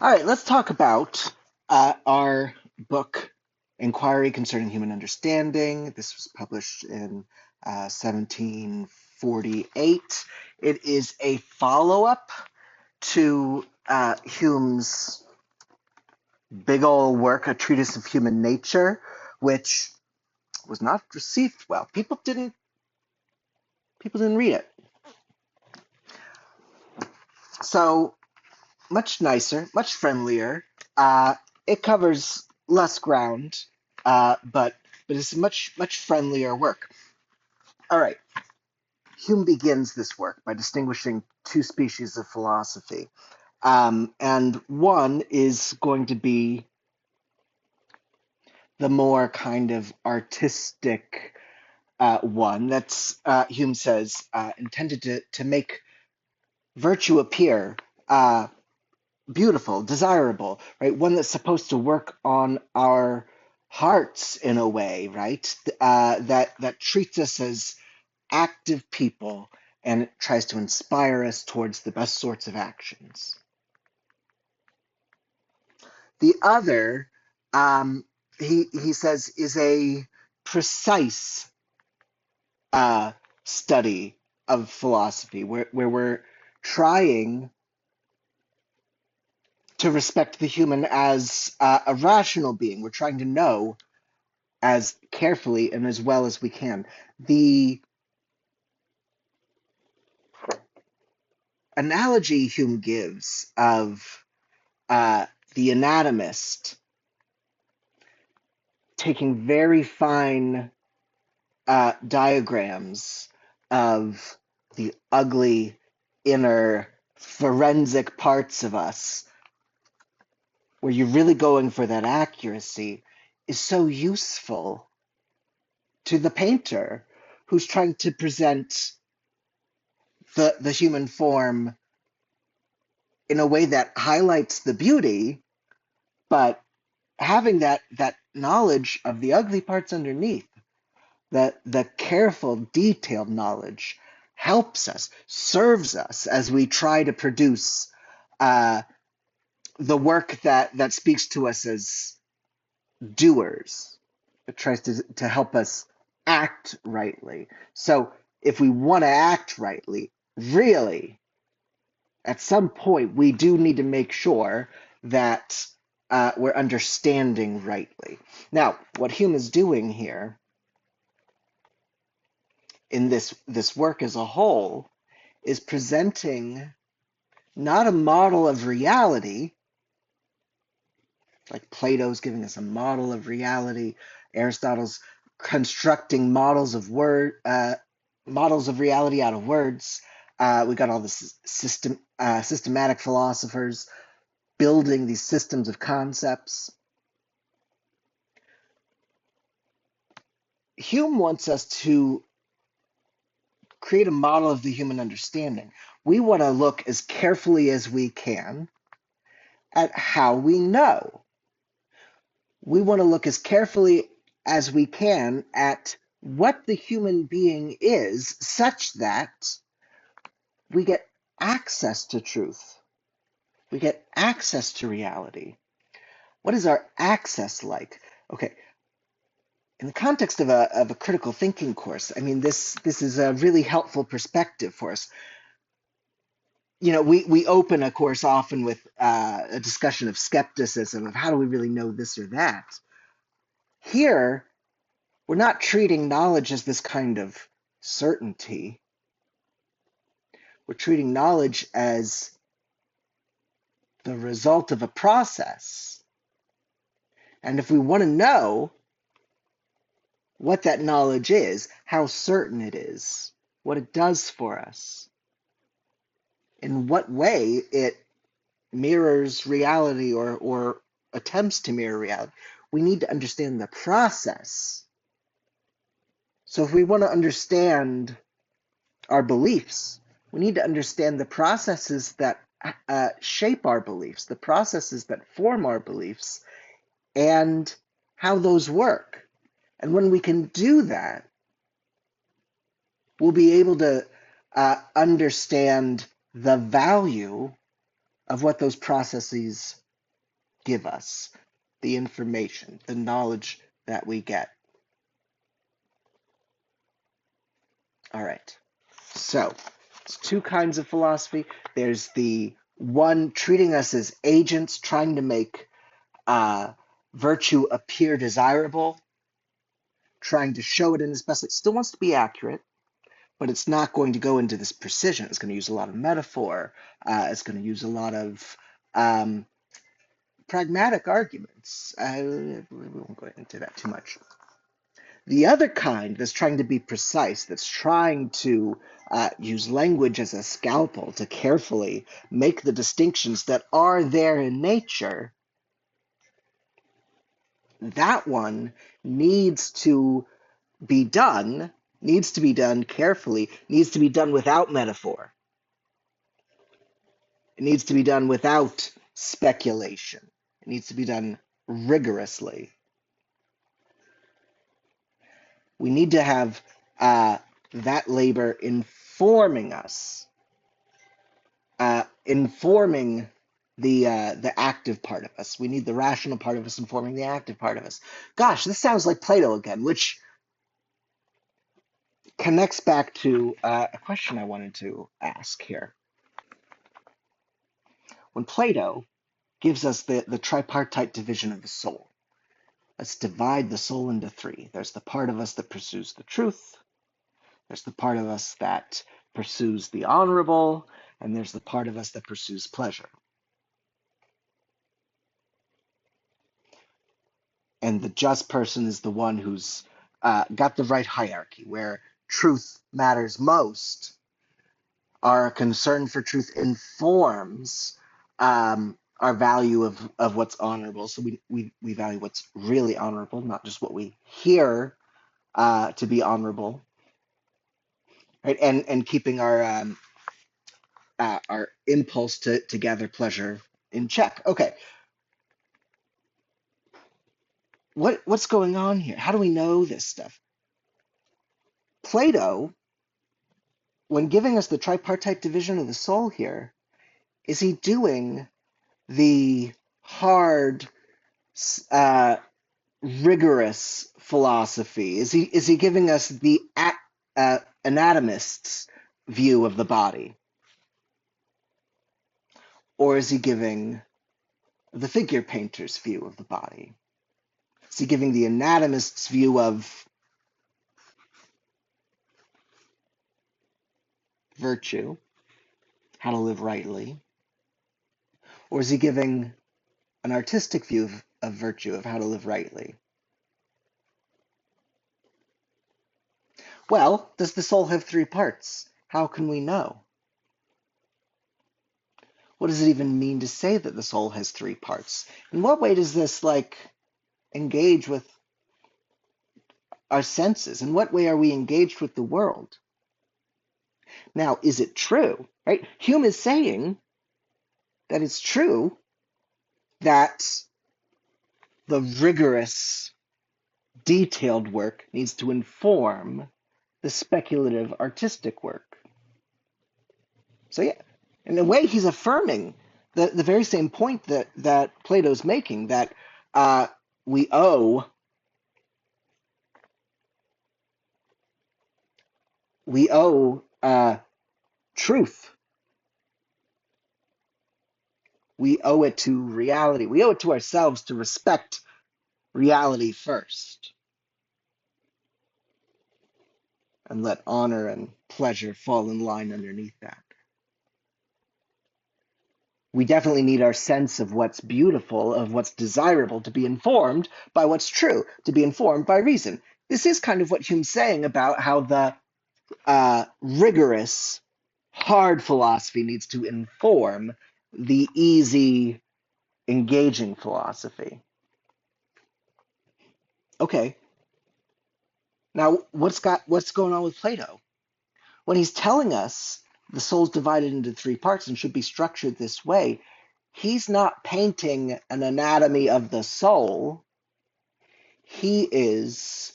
All right, let's talk about our book, Enquiry Concerning Human Understanding. This was published in 1748. It is a follow-up to Hume's big old work, A Treatise of Human Nature, which was not received well. People didn't read it. So much nicer, much friendlier. It covers less ground, but it's much friendlier work. All right, Hume begins this work by distinguishing two species of philosophy, and one is going to be the more kind of artistic one. That's Hume says intended to make virtue appear. Beautiful, desirable, right? One that's supposed to work on our hearts in a way, right? That treats us as active people and tries to inspire us towards the best sorts of actions. The other, he says, is a precise study of philosophy, where we're trying to respect the human as a rational being. We're trying to know as carefully and as well as we can. The analogy Hume gives of the anatomist taking very fine diagrams of the ugly inner forensic parts of us, where you're really going for that accuracy, is so useful to the painter who's trying to present the human form in a way that highlights the beauty, but having that knowledge of the ugly parts underneath, that the careful, detailed knowledge helps us, serves us as we try to produce uh, the work that speaks to us as doers. It tries to help us act rightly. So if we want to act rightly, really, at some point, we do need to make sure that we're understanding rightly. Now, what Hume is doing here in this work as a whole is presenting not a model of reality, like Plato's giving us a model of reality, Aristotle's constructing models of reality out of words. We got all the systematic philosophers building these systems of concepts. Hume wants us to create a model of the human understanding. We want to look as carefully as we can at how we know. We want to look as carefully as we can at what the human being is, such that we get access to truth. We get access to reality. What is our access like? Okay, in the context of a critical thinking course, I mean, this is a really helpful perspective for us. You know, we open a course often with a discussion of skepticism, of how do we really know this or that. Here, we're not treating knowledge as this kind of certainty. We're treating knowledge as the result of a process. And if we want to know what that knowledge is, how certain it is, what it does for us, in what way it mirrors reality or attempts to mirror reality, we need to understand the process. So if we want to understand our beliefs, we need to understand the processes that shape our beliefs, the processes that form our beliefs, and how those work. And when we can do that, we'll be able to understand the value of what those processes give us the information, the knowledge that we get. All right. So, it's two kinds of philosophy. There's the one treating us as agents, trying to make virtue appear desirable, trying to show it in its best light. It still wants to be accurate, but it's not going to go into this precision. It's going to use a lot of metaphor. It's going to use a lot of pragmatic arguments. We won't go into that too much. The other kind that's trying to be precise, that's trying to use language as a scalpel to carefully make the distinctions that are there in nature, that one needs to be done, carefully, needs to be done without metaphor. It needs to be done without speculation. It needs to be done rigorously. We need to have that labor informing us, informing the active part of us. We need the rational part of us informing the active part of us. Gosh, this sounds like Plato again, which connects back to a question I wanted to ask here. When Plato gives us the tripartite division of the soul, let's divide the soul into three. There's the part of us that pursues the truth. There's the part of us that pursues the honorable, and there's the part of us that pursues pleasure. And the just person is the one who's got the right hierarchy, where truth matters most. Our concern for truth informs our value of what's honorable. So we value what's really honorable, not just what we hear to be honorable. Right, and keeping our impulse to gather pleasure in check. Okay, what's going on here? How do we know this stuff? Plato, when giving us the tripartite division of the soul here, is he doing the hard, rigorous philosophy? Is he giving us the anatomist's view of the body? Or is he giving the figure painter's view of the body? Is he giving the anatomist's view of virtue, how to live rightly? Or is he giving an artistic view of virtue, of how to live rightly? Well, does the soul have three parts? How can we know? What does it even mean to say that the soul has three parts? In what way does this engage with our senses? In what way are we engaged with the world? Now, is it true, right? Hume is saying that it's true that the rigorous, detailed work needs to inform the speculative, artistic work. So yeah, in a way, he's affirming the very same point that Plato's making, that we owe truth. We owe it to reality. We owe it to ourselves to respect reality first, and let honor and pleasure fall in line underneath that. We definitely need our sense of what's beautiful, of what's desirable, to be informed by what's true, to be informed by reason. This is kind of what Hume's saying about how the rigorous, hard philosophy needs to inform the easy, engaging philosophy. Okay. Now, what's going on with Plato? When he's telling us the soul's divided into three parts and should be structured this way, he's not painting an anatomy of the soul. He is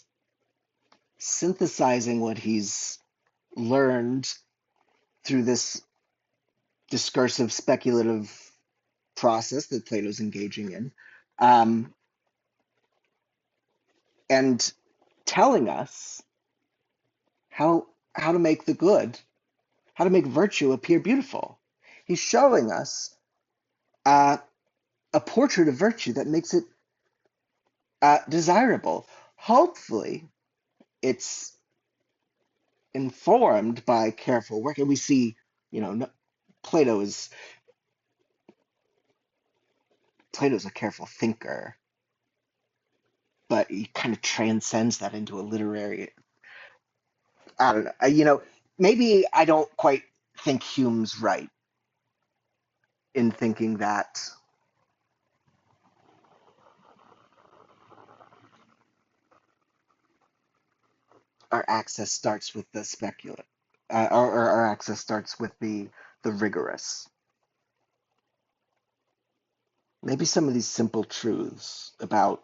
synthesizing what he's learned through this discursive, speculative process that Plato's engaging in, um, and telling us how to make the good, how to make virtue appear beautiful. He's showing us uh, a portrait of virtue that makes it desirable. Hopefully, it's informed by careful work, and we see, Plato is Plato's a careful thinker, but he kind of transcends that into a literary. I don't know. Maybe I don't quite think Hume's right in thinking that our access starts with the speculative, or our access starts with the rigorous. Maybe some of these simple truths about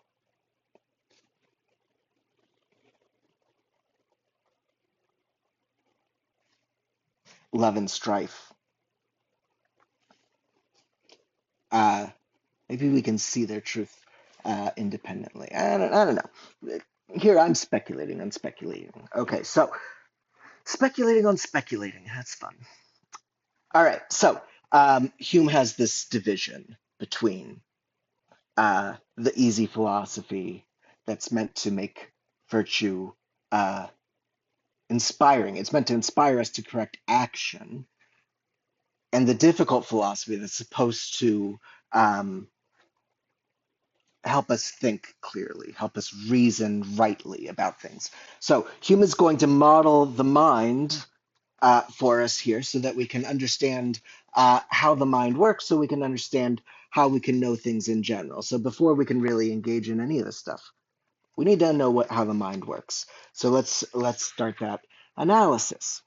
love and strife, uh, maybe we can see their truth independently. I don't know. Here I'm speculating on speculating. Okay, so speculating on speculating. That's fun. All right, so Hume has this division between the easy philosophy that's meant to make virtue uh, inspiring. It's meant to inspire us to correct action, and the difficult philosophy that's supposed to um, help us think clearly, help us reason rightly about things. So Hume is going to model the mind for us here so that we can understand how the mind works, so we can understand how we can know things in general. So before we can really engage in any of this stuff, we need to know how the mind works. So let's start that analysis.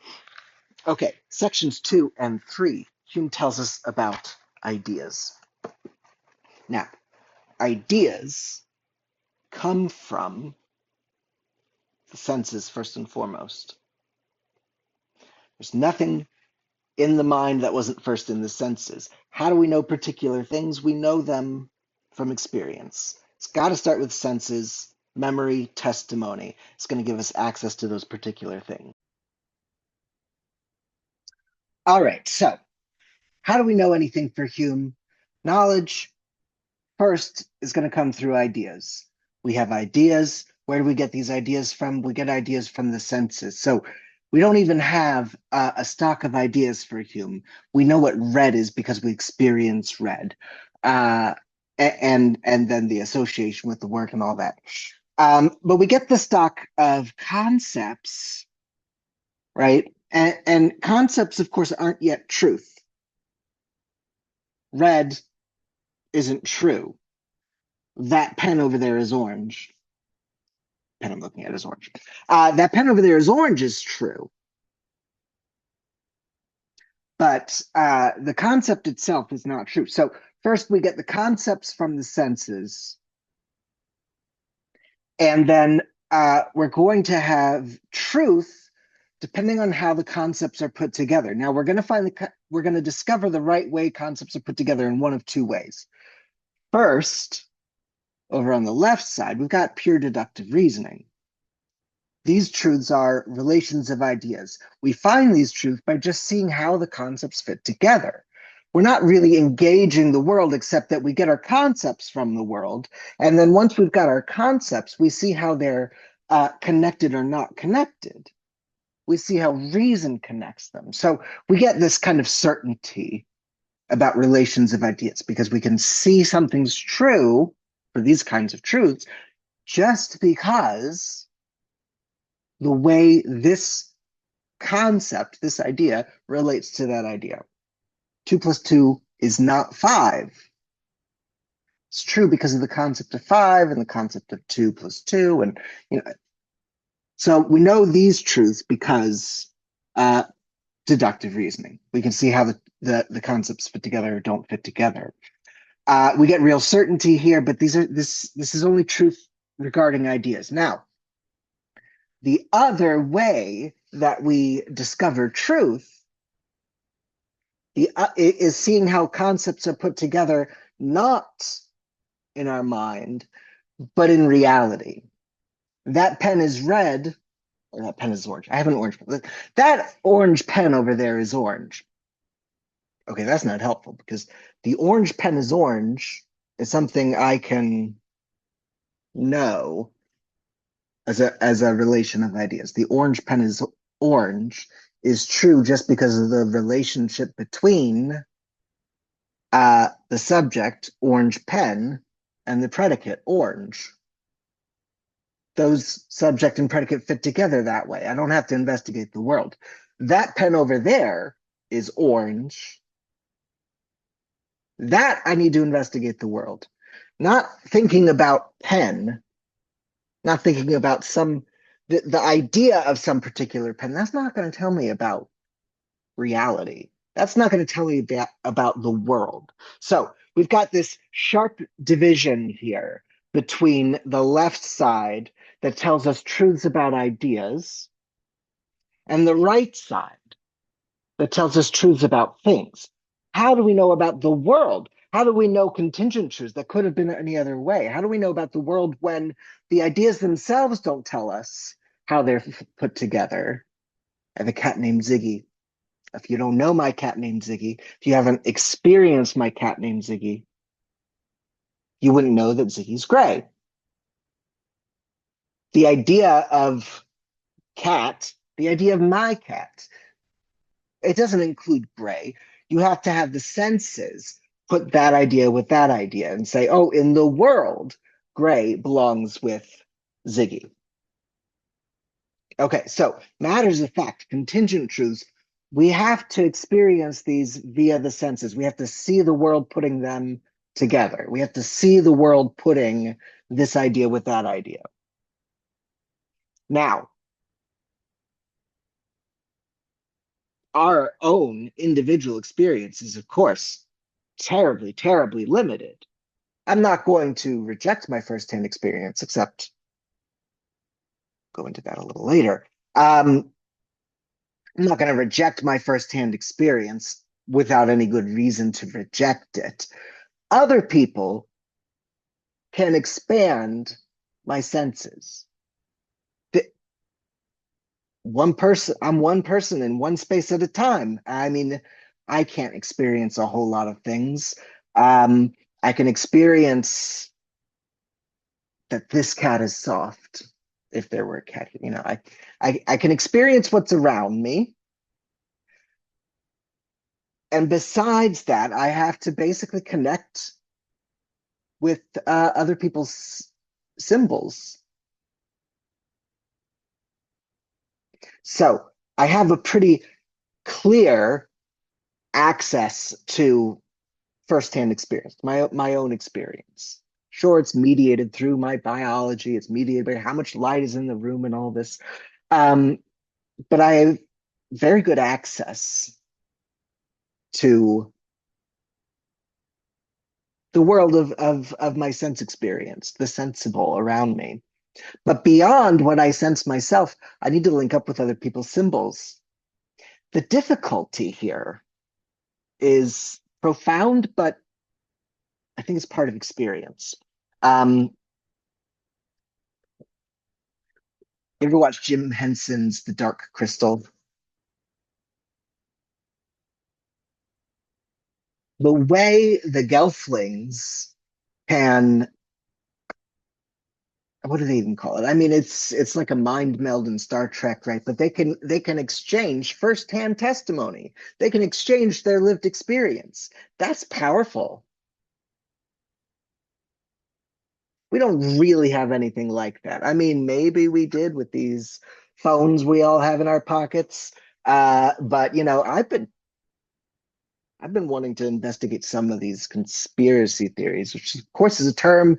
Okay, sections 2 and 3. Hume tells us about ideas. Now, ideas come from the senses first and foremost. There's nothing in the mind that wasn't first in the senses. How do we know particular things? We know them from experience. It's got to start with senses, memory, testimony. It's going to give us access to those particular things. All right, so how do we know anything for Hume? Knowledge, first, is going to come through ideas. We have ideas. Where do we get these ideas from? We get ideas from the senses. So we don't even have a stock of ideas for Hume. We know what red is because we experience red, uh, and then the association with the work and all that. But we get the stock of concepts, right? And concepts, of course, aren't yet truth. Red isn't true. That pen over there is orange. Pen I'm looking at is orange. That pen over there is orange is true, but the concept itself is not true. So first we get the concepts from the senses, and then we're going to have truth depending on how the concepts are put together. Now we're going to discover the right way concepts are put together in one of two ways. First, over on the left side, we've got pure deductive reasoning. These truths are relations of ideas. We find these truths by just seeing how the concepts fit together. We're not really engaging the world, except that we get our concepts from the world. And then once we've got our concepts, we see how they're connected or not connected. We see how reason connects them. So we get this kind of certainty about relations of ideas because we can see something's true for these kinds of truths just because the way this concept, this idea, relates to that idea. 2 plus 2 is not 5. It's true because of the concept of 5 and the concept of 2 plus 2. And, so we know these truths because deductive reasoning. We can see how the concepts fit together or don't fit together. We get real certainty here, but this is only truth regarding ideas. Now, the other way that we discover truth Is seeing how concepts are put together, not in our mind, but in reality. That pen is red, or that pen is orange. I have an orange pen. That orange pen over there is orange. Okay, that's not helpful because the orange pen is orange is something I can know as a relation of ideas. The orange pen is orange is true just because of the relationship between the subject, orange pen, and the predicate, orange. Those subject and predicate fit together that way. I don't have to investigate the world. That pen over there is orange. That I need to investigate the world. Not thinking about pen, not thinking about the idea of some particular pen. That's not going to tell me about reality. That's not going to tell me about the world. So we've got this sharp division here between the left side that tells us truths about ideas and the right side that tells us truths about things. How do we know about the world? How do we know contingent truths that could have been any other way? How do we know about the world when the ideas themselves don't tell us how they're put together? I have a cat named Ziggy. If you don't know my cat named Ziggy, if you haven't experienced my cat named Ziggy, you wouldn't know that Ziggy's gray. The idea of cat, the idea of my cat, it doesn't include gray. You have to have the senses put that idea with that idea and say, oh, in the world, gray belongs with Ziggy. Okay, so matters of fact, contingent truths, we have to experience these via the senses. We have to see the world putting them together. We have to see the world putting this idea with that idea. Now, our own individual experience is, of course, terribly, terribly limited. I'm not going to reject my firsthand experience, except go into that a little later. I'm not going to reject my firsthand experience without any good reason to reject it. Other people can expand my senses. I'm one person in one space at a time. I mean, I can't experience a whole lot of things. Um, I can experience that this cat is soft. If there were a cat, I can experience what's around me. And besides that, I have to basically connect with other people's symbols. So I have a pretty clear access to firsthand experience, my own experience. Sure, it's mediated through my biology, it's mediated by how much light is in the room and all this. Um, but I have very good access to the world of my sense experience, the sensible around me. But beyond what I sense myself, I need to link up with other people's symbols. The difficulty here is profound, but I think it's part of experience. Um, you ever watch Jim Henson's The Dark Crystal? The way the Gelflings can, what do they even call it? I mean, it's like a mind meld in Star Trek, right? But they can exchange firsthand testimony. They can exchange their lived experience. That's powerful. We don't really have anything like that. I mean, maybe we did with these phones we all have in our pockets. But I've been wanting to investigate some of these conspiracy theories, which of course is a term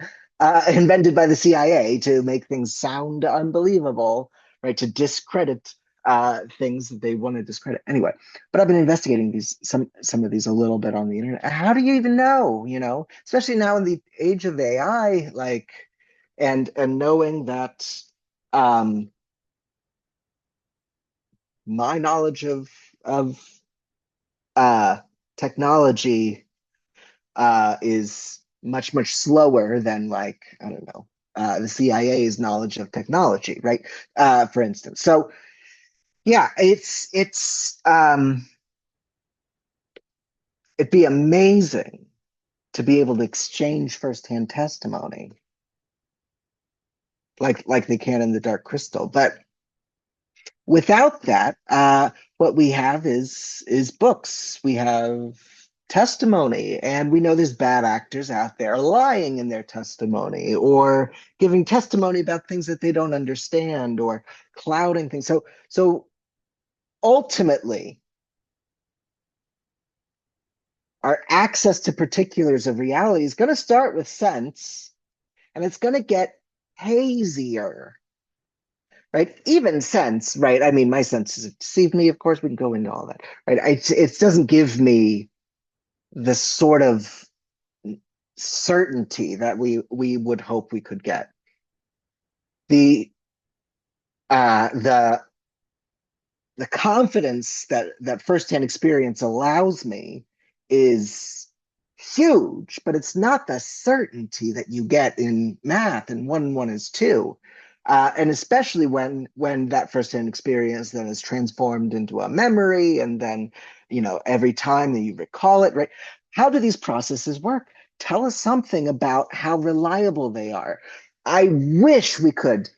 invented by the CIA to make things sound unbelievable, right? To discredit things that they want to discredit. Anyway, but I've been investigating some of these a little bit on the internet. How do you even know? Especially now in the age of AI, like, and knowing that um, my knowledge of uh, technology is much, much slower than, like, I don't know, the CIA's knowledge of technology, right? For instance. So yeah, it'd be amazing to be able to exchange firsthand testimony like they can in the Dark Crystal. But without that, what we have is books. We have testimony, and we know there's bad actors out there lying in their testimony or giving testimony about things that they don't understand or clouding things. So ultimately, our access to particulars of reality is going to start with sense, and it's going to get hazier, right? Even sense, right? I mean, my senses have deceived me. Of course, we can go into all that, right? It doesn't give me the sort of certainty that we would hope we could get. The the confidence that firsthand experience allows me is huge, but it's not the certainty that you get in math and one is two. And especially when that firsthand experience then is transformed into a memory, and then every time that you recall it, right? How do these processes work? Tell us something about how reliable they are. I wish we could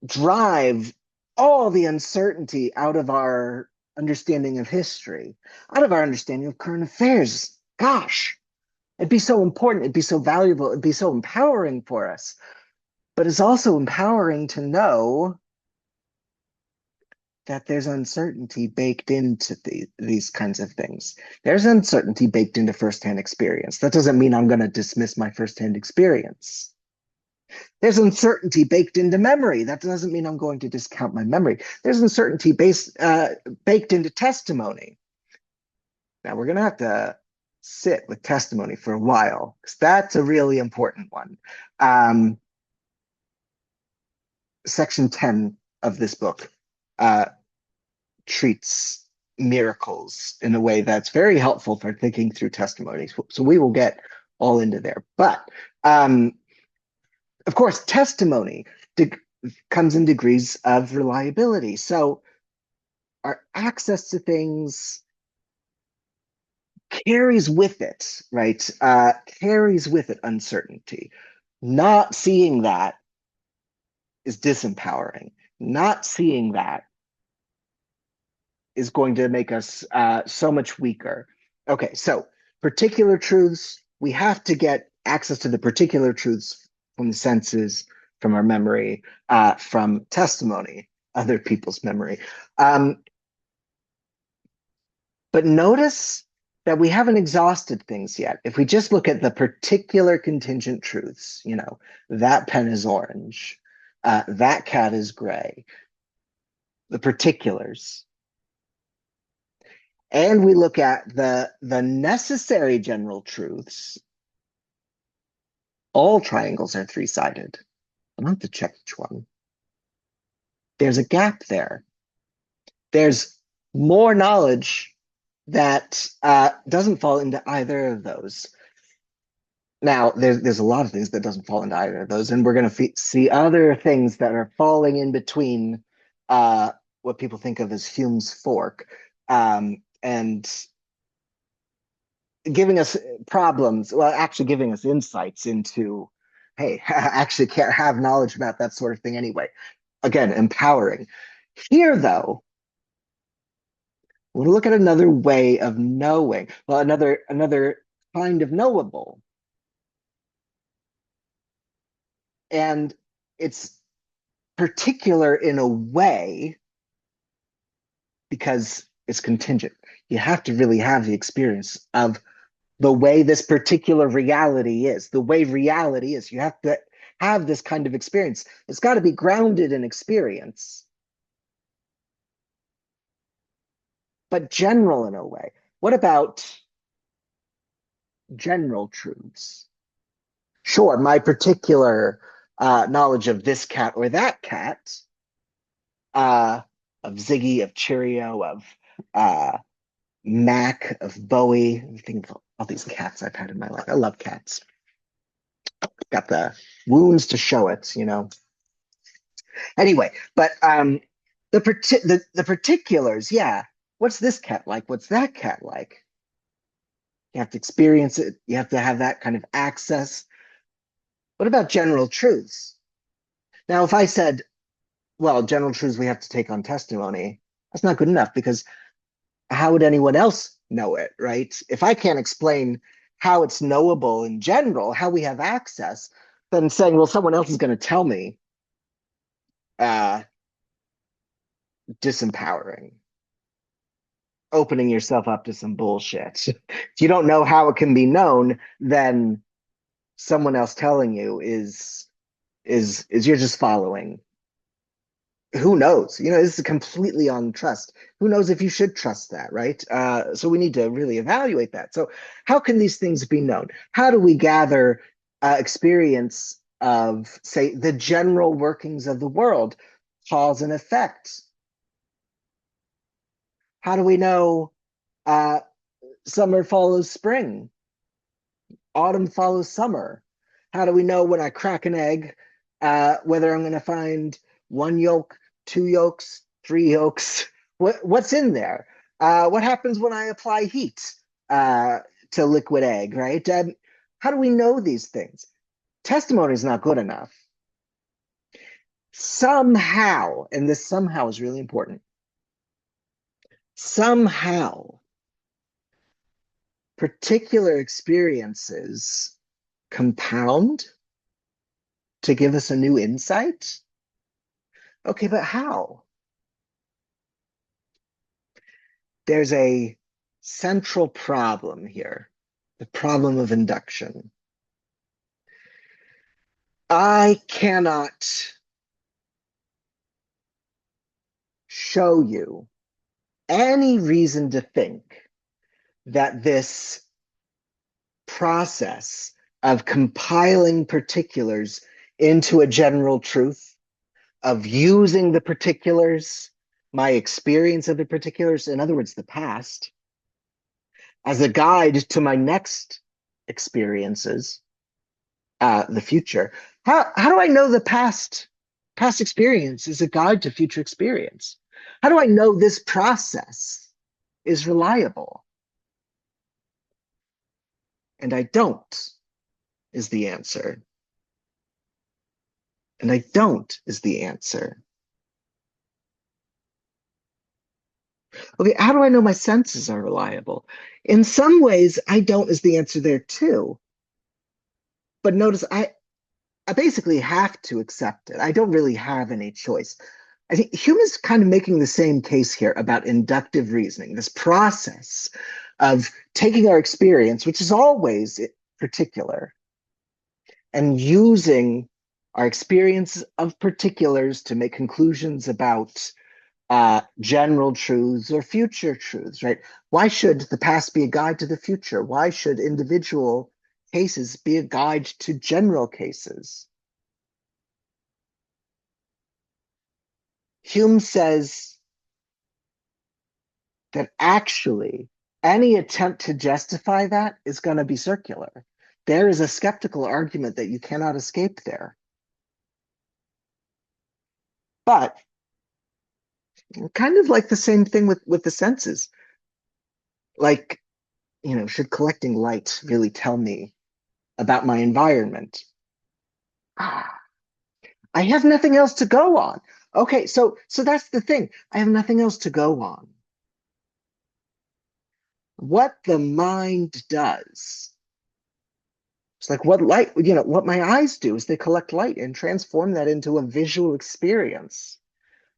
drive all the uncertainty out of our understanding of history, out of our understanding of current affairs. Gosh, it'd be so important. It'd be so valuable. It'd be so empowering for us. But it's also empowering to know that there's uncertainty baked into these kinds of things. There's uncertainty baked into firsthand experience. That doesn't mean I'm going to dismiss my firsthand experience. There's uncertainty baked into memory. That doesn't mean I'm going to discount my memory. There's uncertainty baked into testimony. Now we're going to have to sit with testimony for a while, because that's a really important one. Section 10 of this book treats miracles in a way that's very helpful for thinking through testimonies. So we will get all into there. But of course, testimony comes in degrees of reliability. So our access to things carries with it, right? Carries with it uncertainty. Not seeing that is disempowering. Not seeing that is going to make us so much weaker. Okay, so particular truths, we have to get access to the particular truths from the senses, from our memory, from testimony, other people's memory. But notice that we haven't exhausted things yet. If we just look at the particular contingent truths, that pen is orange, that cat is gray, the particulars, and we look at the necessary general truths, all triangles are three-sided. I'll have to check each one. There's a gap there. There's more knowledge that doesn't fall into either of those. Now, there's a lot of things that doesn't fall into either of those, and we're going to see other things that are falling in between what people think of as Hume's fork, and giving us problems, well, actually giving us insights into, hey, I actually can't have knowledge about that sort of thing anyway. Again, empowering. Here, though, we'll look at another way of knowing, well, another kind of knowable. And it's particular in a way because it's contingent. You have to really have the experience of the way this particular reality is, the way reality is. You have to have this kind of experience. It's got to be grounded in experience, but general in a way. What about general truths? Sure, my particular knowledge of this cat or that cat, of Ziggy, of Cheerio, of Mac, of Bowie. Think of all these cats I've had in my life. I love cats. Got the wounds to show it, you know. Anyway, but the particulars, yeah. What's this cat like? What's that cat like? You have to experience it. You have to have that kind of access. What about general truths? Now, if I said, well, general truths we have to take on testimony, that's not good enough because how would anyone else know it, right? If I can't explain how it's knowable in general, how we have access, then saying, well, someone else is going to tell me, uh, disempowering, opening yourself up to some bullshit. If you don't know how it can be known, then someone else telling you is you're just following. Who knows? You know, this is completely on trust. Who knows if you should trust that, right? So we need to really evaluate that. So how can these things be known? How do we gather experience of, say, the general workings of the world, cause and effect? How do we know uh, summer follows spring? Autumn follows summer. How do we know when I crack an egg whether I'm going to find one yolk, two yolks, three yolks? What's in there? What happens when I apply heat to liquid egg, right? How do we know these things? Testimony is not good enough. Somehow, and this somehow is really important, somehow particular experiences compound to give us a new insight? Okay, but how? There's a central problem here, the problem of induction. I cannot show you any reason to think that this process of compiling particulars into a general truth, of using the particulars, my experience of the particulars, in other words, the past, as a guide to my next experiences, the future. How do I know the past experience is a guide to future experience? How do I know this process is reliable? And I don't, is the answer. And I don't is the answer. Okay, how do I know my senses are reliable? In some ways, I don't is the answer there too. But notice I basically have to accept it. I don't really have any choice. I think Hume is kind of making the same case here about inductive reasoning, this process of taking our experience, which is always particular, and using our experience of particulars to make conclusions about general truths or future truths, right? Why should the past be a guide to the future? Why should individual cases be a guide to general cases? Hume says that actually any attempt to justify that is going to be circular. There is a skeptical argument that you cannot escape there. But kind of like the same thing with the senses. Like, you know, should collecting light really tell me about my environment? Ah, I have nothing else to go on. Okay, so that's the thing. I have nothing else to go on. What the mind does, it's like what light, you know, what my eyes do is they collect light and transform that into a visual experience.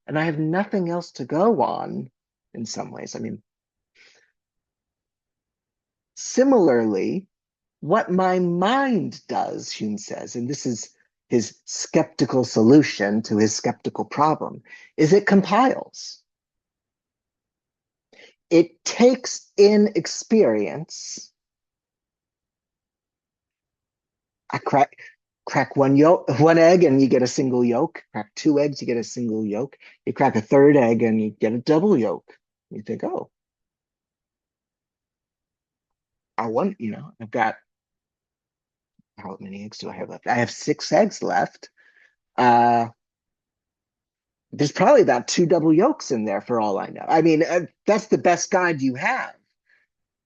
And I have nothing else to go on in some ways. I mean, similarly, what my mind does, Hume says, and this is his skeptical solution to his skeptical problem, is it compiles. It takes in experience. I crack one egg and you get a single yolk. Crack two eggs, you get a single yolk. You crack a third egg and you get a double yolk. You think, oh, I've got, how many eggs do I have left? I have 6 eggs left. Uh, there's probably about 2 double yolks in there for all I know. I mean, that's the best guide you have.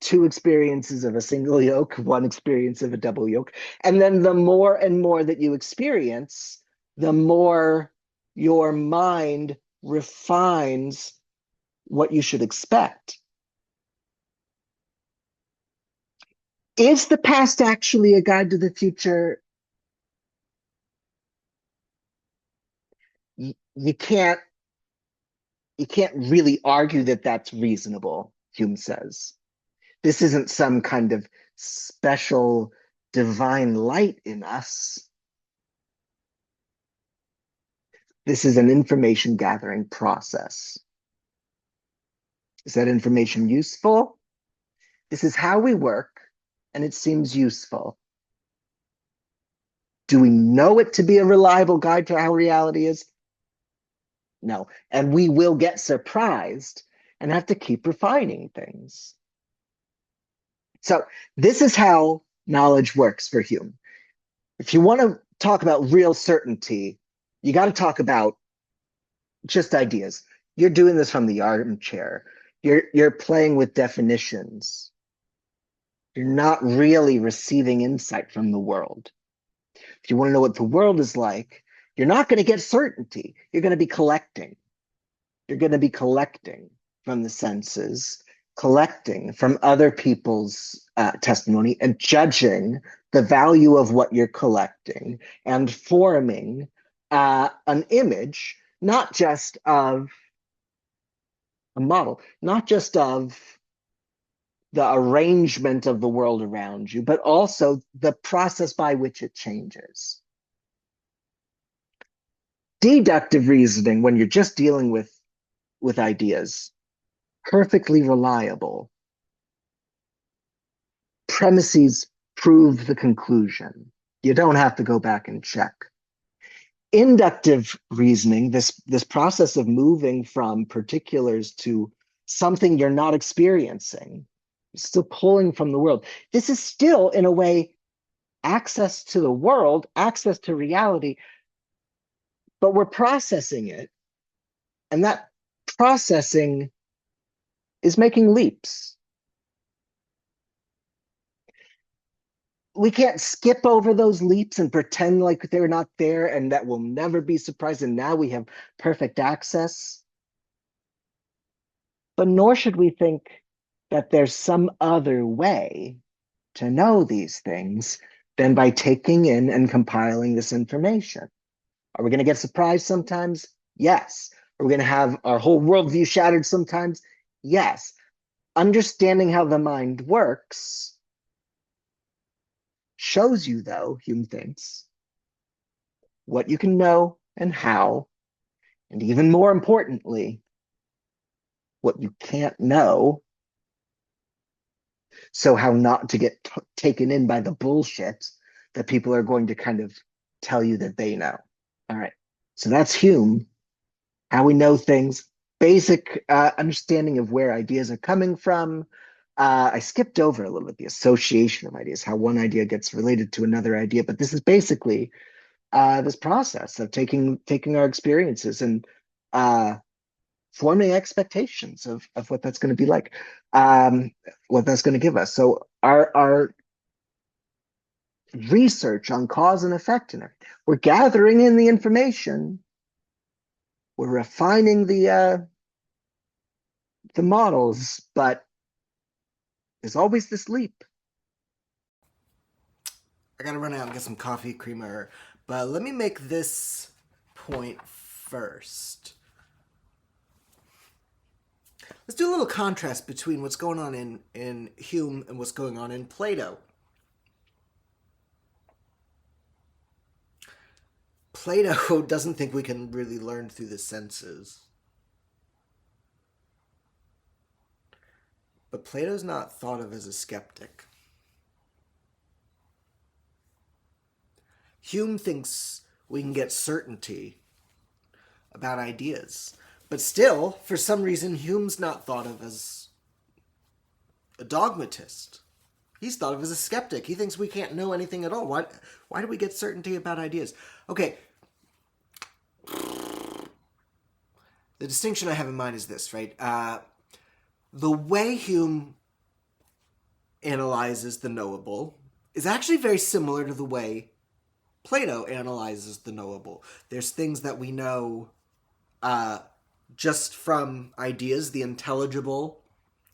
2 experiences of a single yolk, 1 experience of a double yolk. And then the more and more that you experience, the more your mind refines what you should expect. Is the past actually a guide to the future? You can't really argue that that's reasonable, Hume says. This isn't some kind of special divine light in us. This is an information gathering process. Is that information useful? This is how we work, and it seems useful. Do we know it to be a reliable guide to how reality is? No. And we will get surprised and have to keep refining things. So this is how knowledge works for Hume. If you want to talk about real certainty, you got to talk about just ideas. You're doing this from the armchair. You're playing with definitions. You're not really receiving insight from the world. If you want to know what the world is like, you're not going to get certainty. You're going to be collecting. You're going to be collecting from the senses, collecting from other people's testimony, and judging the value of what you're collecting and forming an image, not just of a model, not just of the arrangement of the world around you, but also the process by which it changes. Deductive reasoning, when you're just dealing with ideas, perfectly reliable. Premises prove the conclusion. You don't have to go back and check. Inductive reasoning, this process of moving from particulars to something you're not experiencing, still pulling from the world. This is still, in a way, access to the world, access to reality, but we're processing it. And that processing is making leaps. We can't skip over those leaps and pretend like they're not there and that we'll never be surprised. And now we have perfect access. But nor should we think that there's some other way to know these things than by taking in and compiling this information. Are we going to get surprised sometimes? Yes. Are we going to have our whole worldview shattered sometimes? Yes. Understanding how the mind works shows you, though, Hume thinks, what you can know and how, and even more importantly, what you can't know. So how not to get taken in by the bullshit that people are going to kind of tell you that they know. All right. So that's Hume, how we know things, basic understanding of where ideas are coming from. I skipped over a little bit the association of ideas, how one idea gets related to another idea, but this is basically this process of taking our experiences and forming expectations of what that's going to be like, what that's going to give us. So our research on cause and effect and everything, we're gathering in the information, we're refining the models, but there's always this leap. I gotta run out and get some coffee creamer, but let me make this point first. Let's do a little contrast between what's going on in Hume and what's going on in Plato. Plato doesn't think we can really learn through the senses. But Plato's not thought of as a skeptic. Hume thinks we can get certainty about ideas. But still, for some reason, Hume's not thought of as a dogmatist. He's thought of as a skeptic. He thinks we can't know anything at all. Why do we get certainty about ideas? Okay. The distinction I have in mind is this, right? The way Hume analyzes the knowable is actually very similar to the way Plato analyzes the knowable. There's things that we know just from ideas, the intelligible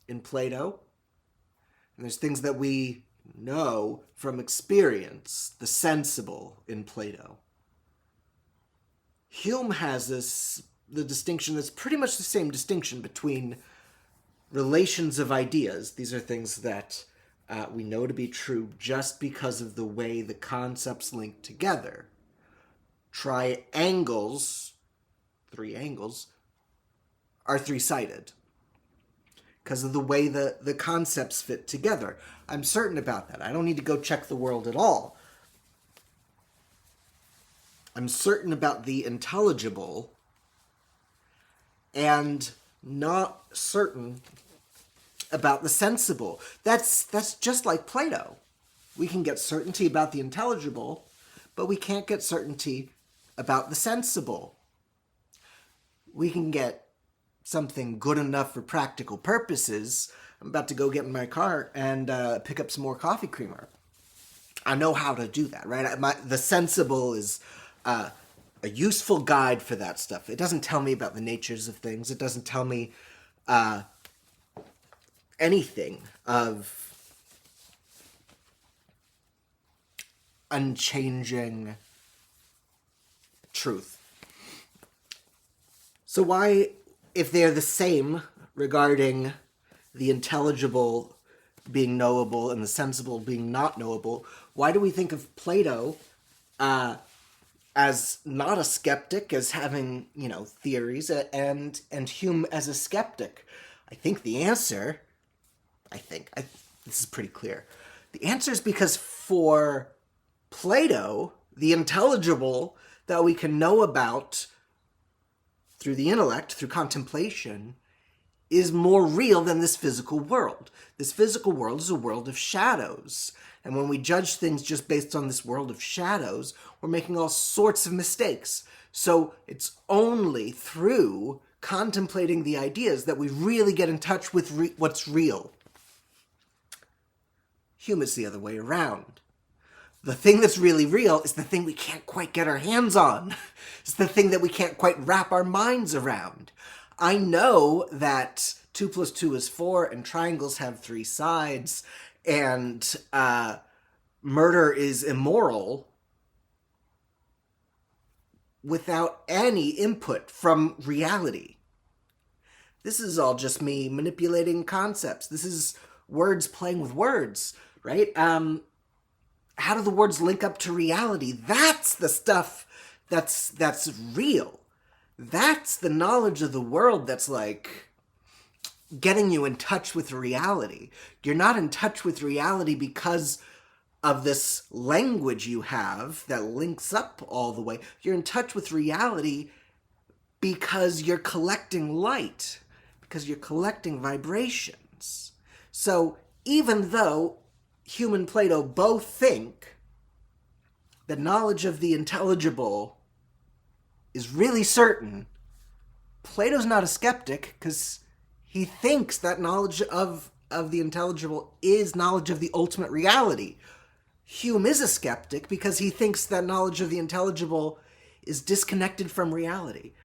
in Plato. And there's things that we know from experience, the sensible in Plato. Hume has the distinction that's pretty much the same distinction between relations of ideas. These are things that we know to be true just because of the way the concepts link together. Triangles, three angles, are three-sided because of the way the concepts fit together. I'm certain about that. I don't need to go check the world at all. I'm certain about the intelligible and not certain about the sensible. That's just like Plato. We can get certainty about the intelligible, but we can't get certainty about the sensible. We can get something good enough for practical purposes. I'm about to go get in my car and pick up some more coffee creamer. I know how to do that, right? The sensible is a useful guide for that stuff. It doesn't tell me about the natures of things. It doesn't tell me anything of unchanging truth. So why, if they're the same regarding the intelligible being knowable and the sensible being not knowable, why do we think of Plato as not a skeptic, as having, theories, and Hume as a skeptic? I think the answer, this is pretty clear. The answer is because for Plato, the intelligible that we can know about through the intellect, through contemplation, is more real than this physical world. This physical world is a world of shadows. And when we judge things just based on this world of shadows, we're making all sorts of mistakes. So it's only through contemplating the ideas that we really get in touch with what's real. Hume is the other way around. The thing that's really real is the thing we can't quite get our hands on. It's the thing that we can't quite wrap our minds around. I know that 2 + 2 is 4, and triangles have 3 sides, and murder is immoral without any input from reality. This is all just me manipulating concepts. This is words playing with words, right? How do the words link up to reality? That's the stuff that's real. That's the knowledge of the world that's like getting you in touch with reality. You're not in touch with reality because of this language you have that links up all the way. You're in touch with reality because you're collecting light, because you're collecting vibrations. So even though Hume and Plato both think that knowledge of the intelligible is really certain, Plato's not a skeptic because he thinks that knowledge of the intelligible is knowledge of the ultimate reality. Hume is a skeptic because he thinks that knowledge of the intelligible is disconnected from reality.